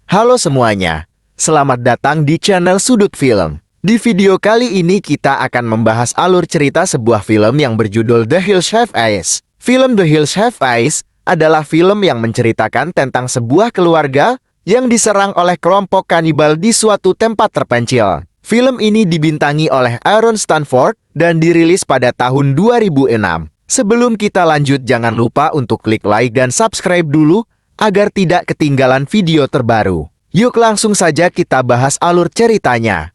Halo semuanya, selamat datang di channel Sudut Film. Di video kali ini kita akan membahas alur cerita sebuah film yang berjudul The Hills Have Eyes. Film The Hills Have Eyes adalah film yang menceritakan tentang sebuah keluarga yang diserang oleh kelompok kanibal di suatu tempat terpencil. Film ini dibintangi oleh Aaron Stanford dan dirilis pada tahun 2006. Sebelum kita lanjut, jangan lupa untuk klik like dan subscribe dulu agar tidak ketinggalan video terbaru. Yuk langsung saja kita bahas alur ceritanya.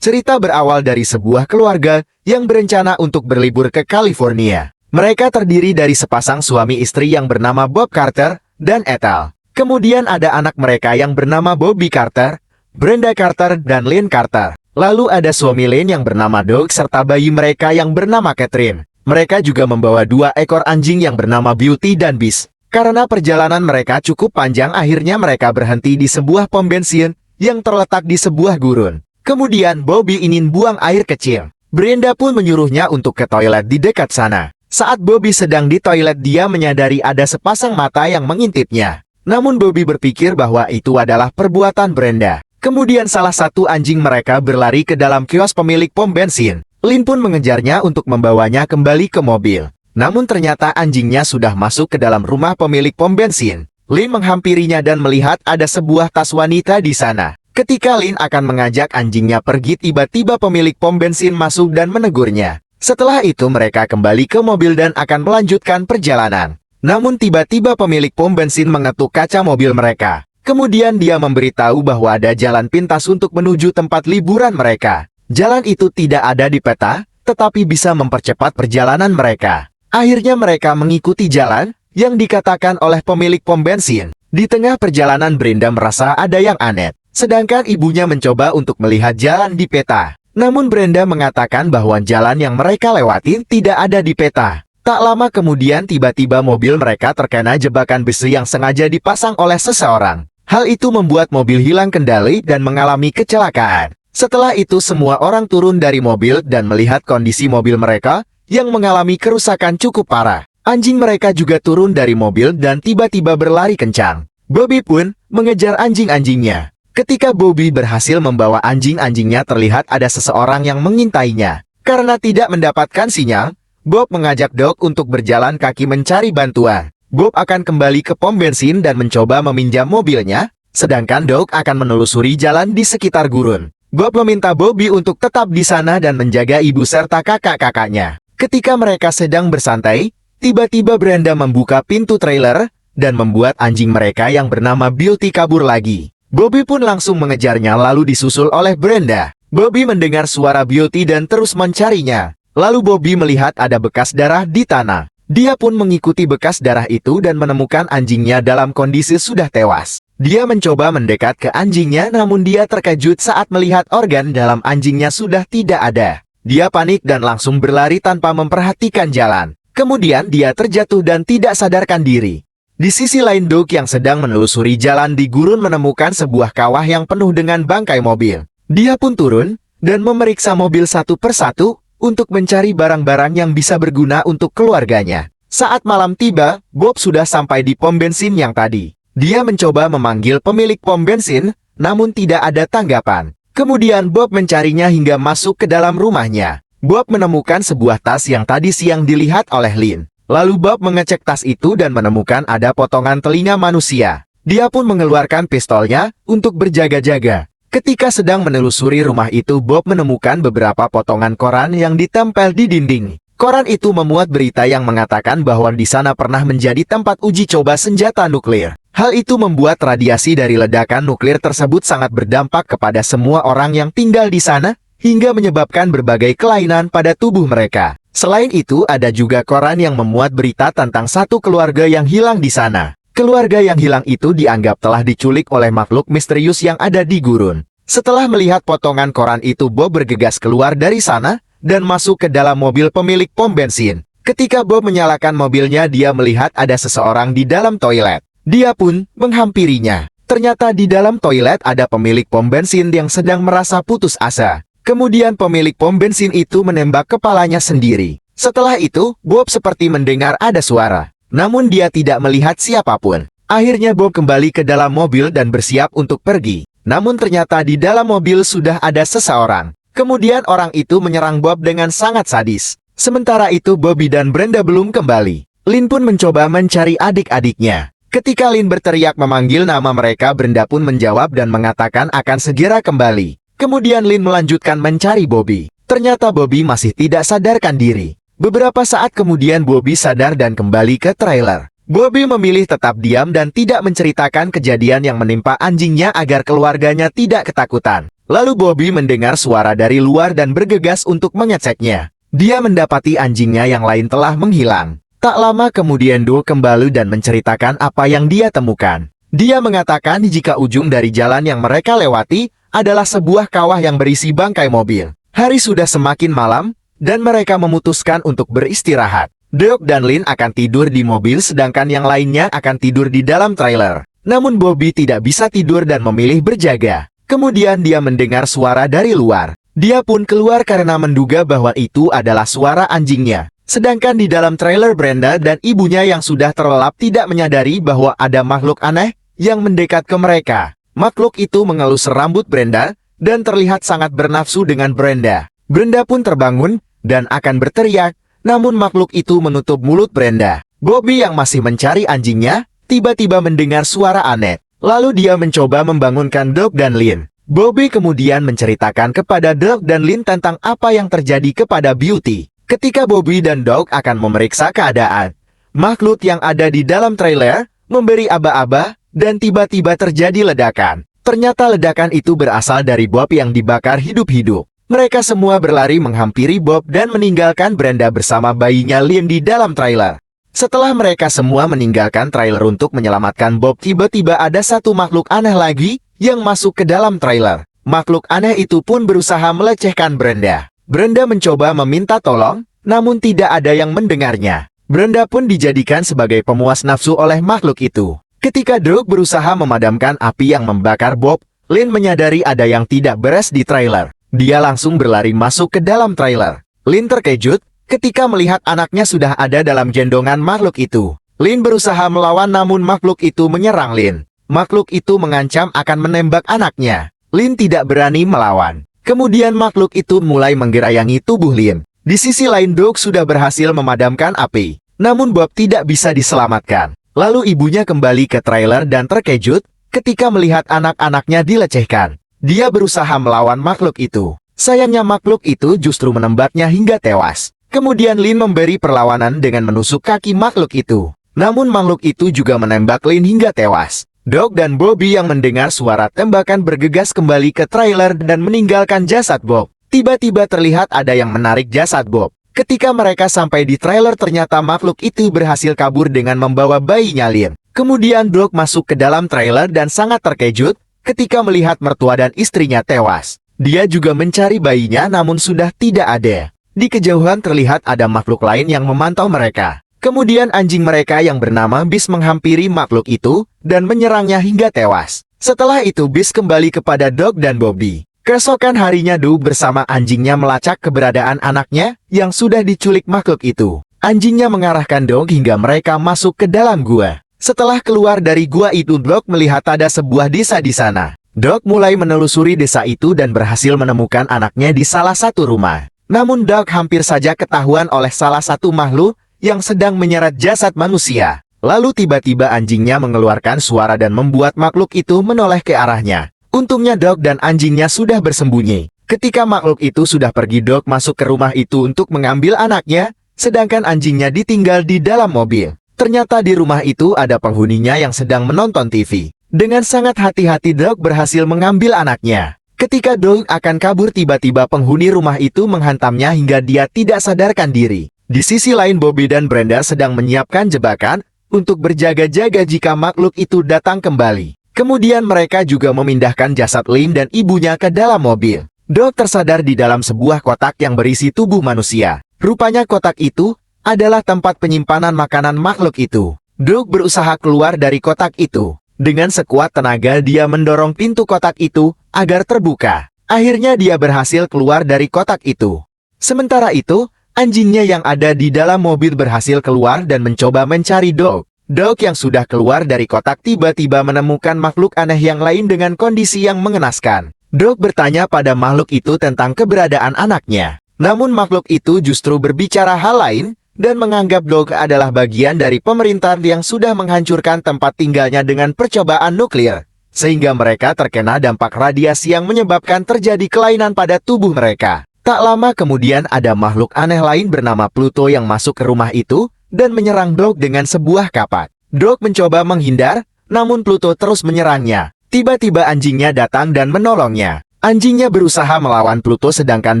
Cerita berawal dari sebuah keluarga yang berencana untuk berlibur ke California. Mereka terdiri dari sepasang suami istri yang bernama Bob Carter dan Ethel. Kemudian ada anak mereka yang bernama Bobby Carter, Brenda Carter, dan Lynn Carter. Lalu ada suami Lynn yang bernama Doug serta bayi mereka yang bernama Catherine. Mereka juga membawa 2 ekor anjing yang bernama Beauty dan Beast. Karena perjalanan mereka cukup panjang, akhirnya mereka berhenti di sebuah pom bensin yang terletak di sebuah gurun. Kemudian Bobby ingin buang air kecil. Brenda pun menyuruhnya untuk ke toilet di dekat sana. Saat Bobby sedang di toilet, dia menyadari ada sepasang mata yang mengintipnya. Namun Bobby berpikir bahwa itu adalah perbuatan Brenda. Kemudian salah satu anjing mereka berlari ke dalam kios pemilik pom bensin. Lynn pun mengejarnya untuk membawanya kembali ke mobil. Namun ternyata anjingnya sudah masuk ke dalam rumah pemilik pom bensin. Lynn menghampirinya dan melihat ada sebuah tas wanita di sana. Ketika Lynn akan mengajak anjingnya pergi, tiba-tiba pemilik pom bensin masuk dan menegurnya. Setelah itu mereka kembali ke mobil dan akan melanjutkan perjalanan. Namun tiba-tiba pemilik pom bensin mengetuk kaca mobil mereka. Kemudian dia memberitahu bahwa ada jalan pintas untuk menuju tempat liburan mereka. Jalan itu tidak ada di peta, tetapi bisa mempercepat perjalanan mereka. Akhirnya mereka mengikuti jalan yang dikatakan oleh pemilik pom bensin. Di tengah perjalanan Brenda merasa ada yang aneh. Sedangkan ibunya mencoba untuk melihat jalan di peta. Namun Brenda mengatakan bahwa jalan yang mereka lewati tidak ada di peta. Tak lama kemudian tiba-tiba mobil mereka terkena jebakan besi yang sengaja dipasang oleh seseorang. Hal itu membuat mobil hilang kendali dan mengalami kecelakaan. Setelah itu semua orang turun dari mobil dan melihat kondisi mobil mereka yang mengalami kerusakan cukup parah. Anjing mereka juga turun dari mobil dan tiba-tiba berlari kencang. Bobby pun mengejar anjing-anjingnya. Ketika Bobby berhasil membawa anjing-anjingnya, terlihat ada seseorang yang mengintainya. Karena tidak mendapatkan sinyal, Bob mengajak Doug untuk berjalan kaki mencari bantuan. Bob akan kembali ke pom bensin dan mencoba meminjam mobilnya, sedangkan Doug akan menelusuri jalan di sekitar gurun. Bob meminta Bobby untuk tetap di sana dan menjaga ibu serta kakak-kakaknya. Ketika mereka sedang bersantai, tiba-tiba Brenda membuka pintu trailer dan membuat anjing mereka yang bernama Beauty kabur lagi. Bobby pun langsung mengejarnya lalu disusul oleh Brenda. Bobby mendengar suara Beauty dan terus mencarinya. Lalu Bobby melihat ada bekas darah di tanah. Dia pun mengikuti bekas darah itu dan menemukan anjingnya dalam kondisi sudah tewas. Dia mencoba mendekat ke anjingnya, namun dia terkejut saat melihat organ dalam anjingnya sudah tidak ada. Dia panik dan langsung berlari tanpa memperhatikan jalan. Kemudian dia terjatuh dan tidak sadarkan diri. Di sisi lain, Doug yang sedang menelusuri jalan di gurun menemukan sebuah kawah yang penuh dengan bangkai mobil. Dia pun turun dan memeriksa mobil satu persatu untuk mencari barang-barang yang bisa berguna untuk keluarganya. Saat malam tiba, Bob sudah sampai di pom bensin yang tadi. Dia mencoba memanggil pemilik pom bensin, namun tidak ada tanggapan. Kemudian Bob mencarinya hingga masuk ke dalam rumahnya. Bob menemukan sebuah tas yang tadi siang dilihat oleh Lynn. Lalu Bob mengecek tas itu dan menemukan ada potongan telinga manusia. Dia pun mengeluarkan pistolnya untuk berjaga-jaga. Ketika sedang menelusuri rumah itu, Bob menemukan beberapa potongan koran yang ditempel di dinding. Koran itu memuat berita yang mengatakan bahwa di sana pernah menjadi tempat uji coba senjata nuklir. Hal itu membuat radiasi dari ledakan nuklir tersebut sangat berdampak kepada semua orang yang tinggal di sana, hingga menyebabkan berbagai kelainan pada tubuh mereka. Selain itu, ada juga koran yang memuat berita tentang satu keluarga yang hilang di sana. Keluarga yang hilang itu dianggap telah diculik oleh makhluk misterius yang ada di gurun. Setelah melihat potongan koran itu, Bob bergegas keluar dari sana dan masuk ke dalam mobil pemilik pom bensin. Ketika Bob menyalakan mobilnya, dia melihat ada seseorang di dalam toilet. Dia pun menghampirinya. Ternyata di dalam toilet ada pemilik pom bensin yang sedang merasa putus asa. Kemudian pemilik pom bensin itu menembak kepalanya sendiri. Setelah itu, Bob seperti mendengar ada suara. Namun dia tidak melihat siapapun. Akhirnya Bob kembali ke dalam mobil dan bersiap untuk pergi. Namun ternyata di dalam mobil sudah ada seseorang. Kemudian orang itu menyerang Bob dengan sangat sadis. Sementara itu Bobby dan Brenda belum kembali. Lin pun mencoba mencari adik-adiknya. Ketika Lin berteriak memanggil nama mereka, Brenda pun menjawab dan mengatakan akan segera kembali. Kemudian Lin melanjutkan mencari Bobby. Ternyata Bobby masih tidak sadarkan diri. Beberapa saat kemudian Bobby sadar dan kembali ke trailer. Bobby memilih tetap diam dan tidak menceritakan kejadian yang menimpa anjingnya agar keluarganya tidak ketakutan. Lalu Bobby mendengar suara dari luar dan bergegas untuk mengeceknya. Dia mendapati anjingnya yang lain telah menghilang. Tak lama kemudian Doug kembali dan menceritakan apa yang dia temukan. Dia mengatakan jika ujung dari jalan yang mereka lewati adalah sebuah kawah yang berisi bangkai mobil. Hari sudah semakin malam, dan mereka memutuskan untuk beristirahat. Doug dan Lin akan tidur di mobil sedangkan yang lainnya akan tidur di dalam trailer. Namun Bobby tidak bisa tidur dan memilih berjaga. Kemudian dia mendengar suara dari luar. Dia pun keluar karena menduga bahwa itu adalah suara anjingnya. Sedangkan di dalam trailer Brenda dan ibunya yang sudah terlelap tidak menyadari bahwa ada makhluk aneh yang mendekat ke mereka. Makhluk itu mengelus rambut Brenda dan terlihat sangat bernafsu dengan Brenda. Brenda pun terbangun dan akan berteriak, namun makhluk itu menutup mulut Brenda. Bobby yang masih mencari anjingnya tiba-tiba mendengar suara aneh. Lalu dia mencoba membangunkan Doug dan Lin. Bobby kemudian menceritakan kepada Doug dan Lin tentang apa yang terjadi kepada Beauty. Ketika Bobby dan Doug akan memeriksa keadaan, makhluk yang ada di dalam trailer memberi aba-aba dan tiba-tiba terjadi ledakan. Ternyata ledakan itu berasal dari Bob yang dibakar hidup-hidup. Mereka semua berlari menghampiri Bob dan meninggalkan Brenda bersama bayinya Lin di dalam trailer. Setelah mereka semua meninggalkan trailer untuk menyelamatkan Bob, tiba-tiba ada satu makhluk aneh lagi yang masuk ke dalam trailer. Makhluk aneh itu pun berusaha melecehkan Brenda. Brenda mencoba meminta tolong, namun tidak ada yang mendengarnya. Brenda pun dijadikan sebagai pemuas nafsu oleh makhluk itu. Ketika Doug berusaha memadamkan api yang membakar Bob, Lin menyadari ada yang tidak beres di trailer. Dia langsung berlari masuk ke dalam trailer. Lin terkejut ketika melihat anaknya sudah ada dalam gendongan makhluk itu. Lin berusaha melawan namun makhluk itu menyerang Lin. Makhluk itu mengancam akan menembak anaknya. Lin tidak berani melawan. Kemudian makhluk itu mulai menggerayangi tubuh Lin. Di sisi lain Doug sudah berhasil memadamkan api. Namun Bob tidak bisa diselamatkan. Lalu ibunya kembali ke trailer dan terkejut ketika melihat anak-anaknya dilecehkan. Dia berusaha melawan makhluk itu. Sayangnya makhluk itu justru menembaknya hingga tewas. Kemudian Lin memberi perlawanan dengan menusuk kaki makhluk itu. Namun makhluk itu juga menembak Lin hingga tewas. Doug dan Bobby yang mendengar suara tembakan bergegas kembali ke trailer dan meninggalkan jasad Bob. Tiba-tiba terlihat ada yang menarik jasad Bob. Ketika mereka sampai di trailer ternyata makhluk itu berhasil kabur dengan membawa bayinya Lin. Kemudian Doug masuk ke dalam trailer dan sangat terkejut ketika melihat mertua dan istrinya tewas. Dia juga mencari bayinya namun sudah tidak ada. Di kejauhan terlihat ada makhluk lain yang memantau mereka. Kemudian anjing mereka yang bernama Beast menghampiri makhluk itu dan menyerangnya hingga tewas. Setelah itu Beast kembali kepada Doug dan Bobby. Keesokan harinya Doug bersama anjingnya melacak keberadaan anaknya yang sudah diculik makhluk itu. Anjingnya mengarahkan Doug hingga mereka masuk ke dalam gua. Setelah keluar dari gua itu Doug melihat ada sebuah desa di sana. Doug mulai menelusuri desa itu dan berhasil menemukan anaknya di salah satu rumah. Namun Doug hampir saja ketahuan oleh salah satu makhluk yang sedang menyeret jasad manusia. Lalu tiba-tiba anjingnya mengeluarkan suara dan membuat makhluk itu menoleh ke arahnya. Untungnya Doug dan anjingnya sudah bersembunyi. Ketika makhluk itu sudah pergi, Doug masuk ke rumah itu untuk mengambil anaknya, sedangkan anjingnya ditinggal di dalam mobil. Ternyata di rumah itu ada penghuninya yang sedang menonton TV. Dengan sangat hati-hati Doug berhasil mengambil anaknya. Ketika Doug akan kabur, tiba-tiba penghuni rumah itu menghantamnya hingga dia tidak sadarkan diri. Di sisi lain Bobby dan Brenda sedang menyiapkan jebakan untuk berjaga-jaga jika makhluk itu datang kembali. Kemudian mereka juga memindahkan jasad Lin dan ibunya ke dalam mobil. Doug tersadar di dalam sebuah kotak yang berisi tubuh manusia. Rupanya kotak itu adalah tempat penyimpanan makanan makhluk itu. Doug berusaha keluar dari kotak itu. Dengan sekuat tenaga dia mendorong pintu kotak itu agar terbuka. Akhirnya dia berhasil keluar dari kotak itu. Sementara itu, anjingnya yang ada di dalam mobil berhasil keluar dan mencoba mencari Doug. Dog yang sudah keluar dari kotak tiba-tiba menemukan makhluk aneh yang lain dengan kondisi yang mengenaskan. Dog bertanya pada makhluk itu tentang keberadaan anaknya. Namun makhluk itu justru berbicara hal lain, dan menganggap Dog adalah bagian dari pemerintah yang sudah menghancurkan tempat tinggalnya dengan percobaan nuklir, sehingga mereka terkena dampak radiasi yang menyebabkan terjadi kelainan pada tubuh mereka. Tak lama kemudian ada makhluk aneh lain bernama Pluto yang masuk ke rumah itu, dan menyerang Dog dengan sebuah kapak. Dog mencoba menghindar, namun Pluto terus menyerangnya. Tiba-tiba anjingnya datang dan menolongnya. Anjingnya berusaha melawan Pluto sedangkan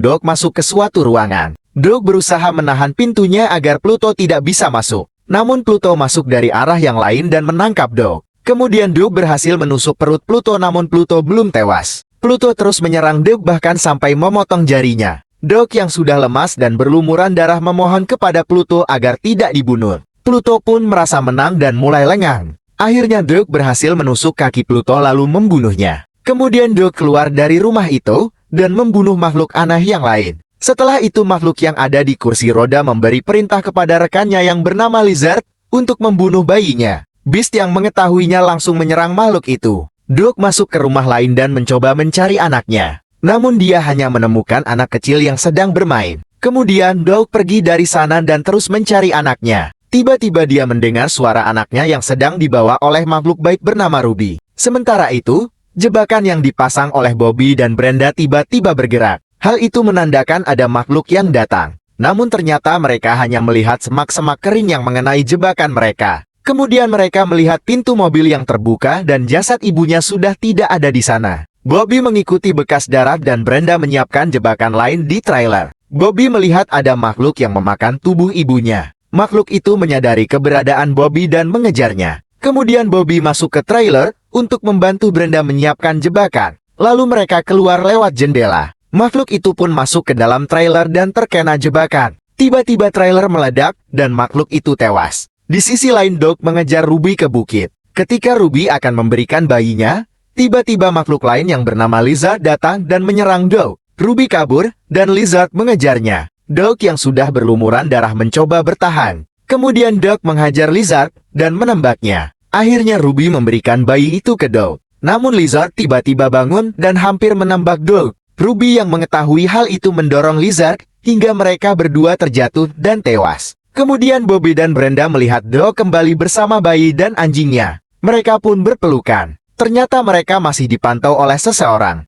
Dog masuk ke suatu ruangan. Dog berusaha menahan pintunya agar Pluto tidak bisa masuk. Namun Pluto masuk dari arah yang lain dan menangkap Dog. Kemudian Dog berhasil menusuk perut Pluto namun Pluto belum tewas. Pluto terus menyerang Dog bahkan sampai memotong jarinya. Dog yang sudah lemas dan berlumuran darah memohon kepada Pluto agar tidak dibunuh. Pluto pun merasa menang dan mulai lengang. Akhirnya Dog berhasil menusuk kaki Pluto lalu membunuhnya. Kemudian Dog keluar dari rumah itu dan membunuh makhluk aneh yang lain. Setelah itu makhluk yang ada di kursi roda memberi perintah kepada rekannya yang bernama Lizard untuk membunuh bayinya. Beast yang mengetahuinya langsung menyerang makhluk itu. Dog masuk ke rumah lain dan mencoba mencari anaknya. Namun dia hanya menemukan anak kecil yang sedang bermain. Kemudian Dog pergi dari sana dan terus mencari anaknya. Tiba-tiba dia mendengar suara anaknya yang sedang dibawa oleh makhluk baik bernama Ruby. Sementara itu, jebakan yang dipasang oleh Bobby dan Brenda tiba-tiba bergerak. Hal itu menandakan ada makhluk yang datang. Namun ternyata mereka hanya melihat semak-semak kering yang mengenai jebakan mereka. Kemudian mereka melihat pintu mobil yang terbuka dan jasad ibunya sudah tidak ada di sana. Bobby mengikuti bekas darah dan Brenda menyiapkan jebakan lain di trailer. Bobby melihat ada makhluk yang memakan tubuh ibunya. Makhluk itu menyadari keberadaan Bobby dan mengejarnya. Kemudian Bobby masuk ke trailer untuk membantu Brenda menyiapkan jebakan. Lalu mereka keluar lewat jendela. Makhluk itu pun masuk ke dalam trailer dan terkena jebakan. Tiba-tiba trailer meledak dan makhluk itu tewas. Di sisi lain Dog mengejar Ruby ke bukit. Ketika Ruby akan memberikan bayinya, tiba-tiba makhluk lain yang bernama Lizard datang dan menyerang Dog. Ruby kabur dan Lizard mengejarnya. Dog yang sudah berlumuran darah mencoba bertahan. Kemudian Dog menghajar Lizard dan menembaknya. Akhirnya Ruby memberikan bayi itu ke Dog. Namun Lizard tiba-tiba bangun dan hampir menembak Dog. Ruby yang mengetahui hal itu mendorong Lizard hingga mereka berdua terjatuh dan tewas. Kemudian Bobby dan Brenda melihat Dog kembali bersama bayi dan anjingnya. Mereka pun berpelukan. Ternyata mereka masih dipantau oleh seseorang.